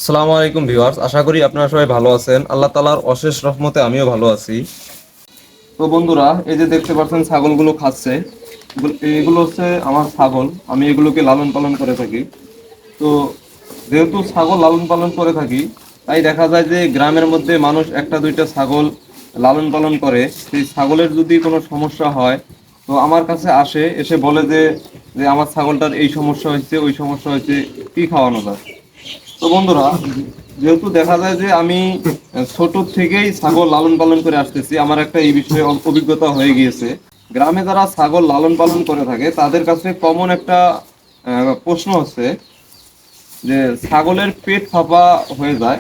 আসসালামু আলাইকুম ভিউয়ার্স, আশা করি আপনারা সবাই ভালো আছেন। আল্লাহ তাআলার অশেষ রহমতে আমিও ভালো আছি। তো বন্ধুরা, এই যে দেখতে পাচ্ছেন ছাগলগুলো খাচ্ছে, এগুলো হচ্ছে আমার ছাগল। আমি এগুলোকে লালন পালন করে থাকি। তো যেহেতু ছাগল লালন পালন করে থাকি, তাই দেখা যায় যে গ্রামের মধ্যে মানুষ একটা দুইটা ছাগল লালন পালন করে। সেই ছাগলের যদি কোনো সমস্যা হয়, তো আমার কাছে আসে, এসে বলে যে যে আমার ছাগলটার এই সমস্যা হয়েছে, ওই সমস্যা হয়েছে, কি খাওয়ানো যায়। তো বন্ধুরা, যেহেতু দেখা যায় যে আমি ছোট থেকেই ছাগল লালন পালন করে আসতেছি, আমার একটা এই বিষয়ে অভিজ্ঞতা হয়ে গিয়েছে। গ্রামে যারা ছাগল লালন পালন করে থাকে তাদের কাছে কমন একটা প্রশ্ন হচ্ছে যে ছাগলের পেট ফাঁপা হয়ে যায়,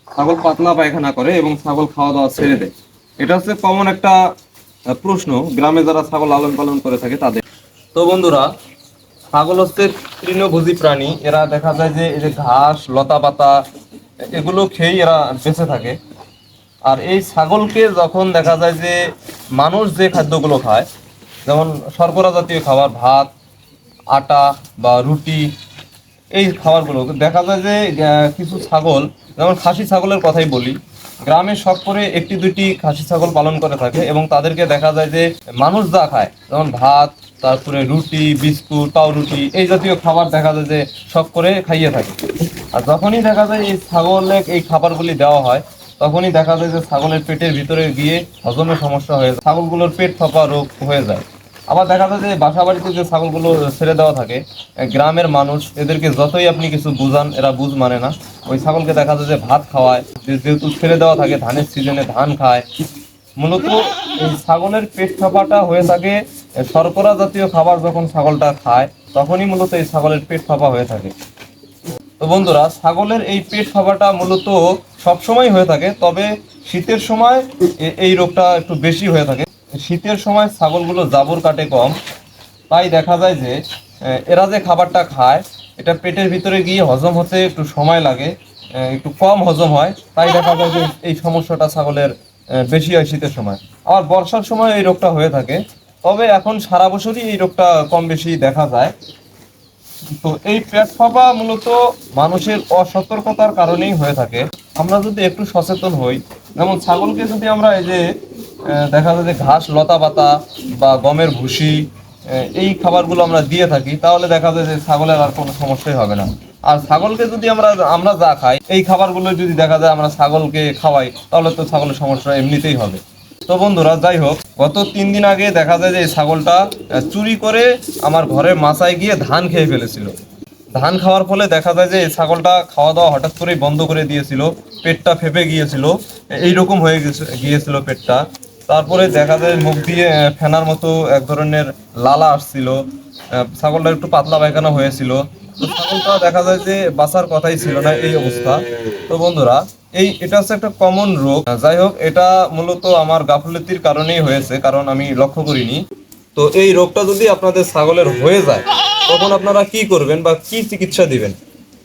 ছাগল পাতলা পায়খানা করে এবং ছাগল খাওয়া দাওয়া ছেড়ে দেয়। এটা হচ্ছে কমন একটা প্রশ্ন গ্রামে যারা ছাগল লালন পালন করে থাকে তাদের। তো বন্ধুরা, ছাগল হচ্ছে তৃণভোজী প্রাণী। এরা দেখা যায় যে এই যে ঘাস লতা পাতা এগুলো খেয়েই এরা বেঁচে থাকে। আর এই ছাগলকে যখন দেখা যায় যে মানুষ যে খাদ্যগুলো খায়, যেমন শর্করা জাতীয় খাবার, ভাত, আটা বা রুটি, এই খাবারগুলো দেখা যায় যে কিছু ছাগল, যেমন খাসি ছাগলের কথাই বলি, গ্রামে শখ করে একটি দুইটি খাসি ছাগল পালন করে থাকে এবং তাদেরকে দেখা যায় যে মানুষ যা খায়, যেমন ভাত, তারপরে রুটি, বিস্কুট, পাউরুটি, এই জাতীয় খাবার দেখা যায় যে শখ করে খাইয়ে থাকে। আর যখনই দেখা যায় এই ছাগলে এই খাবারগুলি দেওয়া হয়, তখনই দেখা যায় যে ছাগলের পেটের ভিতরে গিয়ে হজমের সমস্যা হয়ে যায়, ছাগলগুলোর পেট ফাঁপা রোগ হয়ে যায়। আবার দেখা যায় যে বাসা বাড়িতে যে ছাগলগুলো ছেড়ে দেওয়া থাকে, গ্রামের মানুষ এদেরকে যতই আপনি কিছু বুঝান, এরা বুঝ মানে না। ওই ছাগলকে দেখা যায় যে ভাত খাওয়ায়, যেহেতু ছেড়ে দেওয়া থাকে, ধানের সিজনে ধান খায়। মূলত এই ছাগলের পেট ফাঁপাটা হয়ে থাকে শর্করা জাতীয় খাবার যখন ছাগলটা খায়, তখনই মূলত এই ছাগলের পেট ফাঁপা হয়ে থাকে। তো বন্ধুরা, ছাগলের এই পেট ফাঁপাটা মূলত সবসময় হয়ে থাকে, তবে শীতের সময় এই রোগটা একটু বেশি হয়ে থাকে। শীতের সময় ছাগলগুলো জাবর কাটে কম, তাই দেখা যায় যে এরা যে খাবারটা খায়, এটা পেটের ভিতরে গিয়ে হজম হতে একটু সময় লাগে, একটু কম হজম হয়। তাই দেখা যায় যে এই সমস্যাটা ছাগলের বেশি হয় শীতের সময়। আবার বর্ষার সময় এই রোগটা হয়ে থাকে, তবে এখন সারা বছরই এই রোগটা কম বেশি দেখা যায়। তো এই পেট ফাঁপা মূলত মানুষের অসতর্কতার কারণেই হয়ে থাকে। আমরা যদি একটু সচেতন হই, যেমন ছাগলকে যদি আমরা এই যে দেখা যায় যে ঘাস লতা পাতা বা গমের ভুসি, এই খাবারগুলো আমরা দিয়ে থাকি, তাহলে দেখা যায় যে ছাগলের আর কোনো সমস্যাই হবে না। আর ছাগলকে যদি আমরা আমরা যা খাই, এই খাবারগুলো যদি দেখা যায় আমরা ছাগলকে খাওয়াই, তাহলে তো ছাগলের সমস্যা এমনিতেই হবে। তো বন্ধুরা, যাই হোক, গত 3 দিন আগে দেখা যায় যে এই ছাগলটা চুরি করে আমার ঘরের মাচায় গিয়ে ধান খেয়ে ফেলেছিল। ধান খাওয়ার ফলে দেখা যায় যে এই ছাগলটা খাওয়া দাওয়া হঠাৎ করেই বন্ধ করে দিয়েছিল, পেটটা ফেপে গিয়েছিল, এইরকম হয়ে গিয়েছিল পেটটা। তারপরে দেখা যায় মুখ দিয়ে ফেনার মতো এক ধরনের লালা আসছিল, ছাগলটা একটু পাতলা পায়খানা হয়েছিল। তো ছাগলটা দেখা যায় যে বাঁচার কথাই ছিল না, এই অবস্থা। তো বন্ধুরা, এটা হচ্ছে একটা কমন রোগ। যাই হোক, এটা মূলত আমার গাফলতির কারণেই হয়েছে, কারণ আমি লক্ষ্য করিনি। তো এই রোগটা যদি আপনাদের ছাগলের হয়ে যায়, তখন আপনারা কি করবেন বা কি চিকিৎসা দিবেন?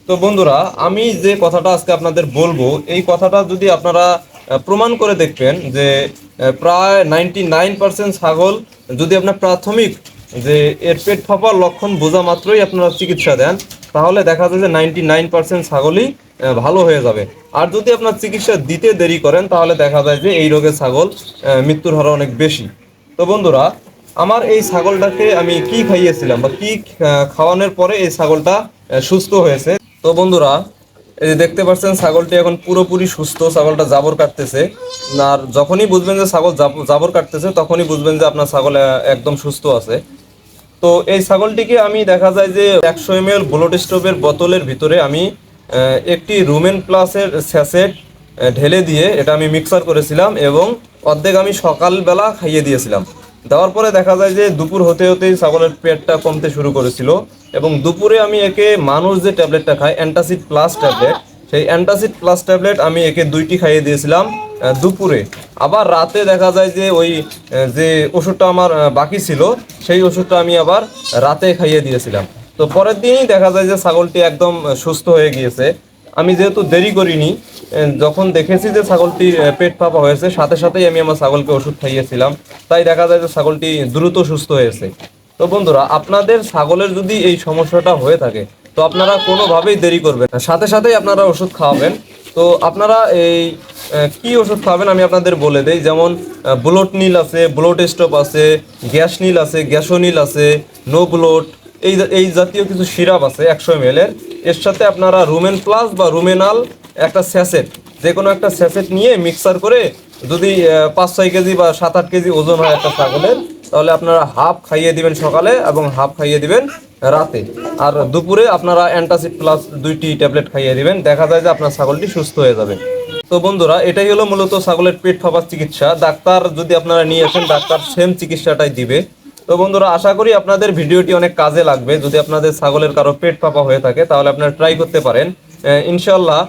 তো বন্ধুরা, আমি যে কথাটা আজকে আপনাদের বলবো, এই কথাটা যদি আপনারা প্রমাণ করে দেখবেন যে প্রায় 99% ছাগল, যদি আপনার প্রাথমিক যে এর পেট ফাঁপার লক্ষণ বোঝা মাত্রই আপনারা চিকিৎসা দেন, তাহলে দেখা যায় যে 99% ছাগলই ভালো হয়ে যাবে। আর যদি আপনার চিকিৎসা দিতে দেরি করেন, তাহলে দেখা যায় যে এই রোগে ছাগল মৃত্যুর হার অনেক বেশি। তো বন্ধুরা, আমার এই ছাগলটাকে আমি কি খাইয়েছিলাম বা কি খাওয়ানোর পরে এই ছাগলটা সুস্থ হয়েছে। তো বন্ধুরা, এই যে দেখতে পাচ্ছেন ছাগলটি এখন পুরোপুরি সুস্থ, ছাগলটা জাবর কাটতেছে। আর যখনই বুঝবেন যে ছাগল জাবর কাটতেছে, তখনই বুঝবেন যে আপনার ছাগল একদম সুস্থ আছে। তো এই ছাগলটিকে আমি দেখা যায় যে 100 ml ব্লড স্টোভের বোতলের ভিতরে আমি একটি রুমেন প্লাসের স্যাচেট ঢেলে দিয়ে এটা আমি মিক্সার করেছিলাম এবং অর্ধেক আমি সকালবেলা খাইয়ে দিয়েছিলাম। দেওয়ার পরে দেখা যায় যে দুপুর হতে হতেই ছাগলের পেটটা কমতে শুরু করেছিল এবং দুপুরে আমি একে মানুষ যে ট্যাবলেটটা খায়, অ্যান্টাসিড প্লাস ট্যাবলেট, সেই অ্যান্টাসিড প্লাস ট্যাবলেট আমি একে 2টি খাইয়ে দিয়েছিলাম দুপুরে। আবার রাতে দেখা যায় যে ওই যে ওষুধটা আমার বাকি ছিল, সেই ওষুধটা আমি আবার রাতে খাইয়ে দিয়েছিলাম। তো পরের দিনই দেখা যায় যে ছাগলটি একদম সুস্থ হয়ে গিয়েছে। আমি যেহেতু দেরি করিনি, যখন দেখেছি যে ছাগলটির পেট ফাঁপা হয়েছে, সাথে সাথেই আমি আমার ছাগলকে ওষুধ খাইয়েছিলাম। তাই দেখা যায় যে ছাগলটি দ্রুত সুস্থ হয়েছে। তো বন্ধুরা, আপনাদের ছাগলের যদি এই সমস্যাটা হয়ে থাকে, তো আপনারা কোনোভাবেই দেরি করবেন না, সাথে সাথেই আপনারা ওষুধ খাওয়াবেন। তো আপনারা এই কি ওষুধ খাবেন আমি আপনাদের বলে দেই, যেমন ব্লোট নীল আছে, ব্লোট স্টপ আছে, গ্যাস নীল আছে, গ্যাসোনীল আছে, নো ব্লোট, এই জাতীয় কিছু সিরাপ আছে 100 ml এর। এর সাথে আপনারা রুমেন প্লাস বা রুমেনাল একটা স্যাসেট, যে কোনো একটা স্যাসেট নিয়ে মিক্সার করে, যদি 5-6 কেজি বা 7-8 কেজি ওজন হয় একটা ছাগলের, তাহলে আপনারা হাফ খাইয়ে দিবেন সকালে এবং হাফ খাইয়ে দিবেন রাতে। আর দুপুরে আপনারা অ্যান্টাসিড প্লাস 2টি ট্যাবলেট খাইয়ে দিবেন, দেখা যায় যে আপনার ছাগলটি সুস্থ হয়ে যাবে। তো বন্ধুরা, এটাই হলো মূলত ছাগলের পেট ফাঁপার চিকিৎসা। ডাক্তার যদি আপনারা নিয়ে আসেন, ডাক্তার সেম চিকিৎসাটাই দিবে। তো বন্ধুরা, আশা করি আপনাদের ভিডিওটি অনেক কাজে লাগবে। যদি আপনাদের ছাগলের কারো পেট ফাঁপা হয়ে থাকে তাহলে আপনারা ট্রাই করতে পারেন, ইনশাল্লাহ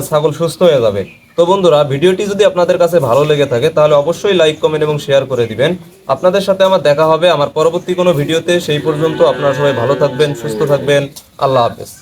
ছাগল সুস্থ হয়ে যাবে। তো বন্ধুরা, ভিডিওটি যদি আপনাদের কাছে ভালো লেগে থাকে তাহলে অবশ্যই লাইক, কমেন্ট এবং শেয়ার করে দিবেন। আপনাদের সাথে আমার দেখা হবে আমার পরবর্তী কোনো ভিডিওতে। সেই পর্যন্ত আপনারা সবাই ভালো থাকবেন, সুস্থ থাকবেন। আল্লাহ হাফেজ।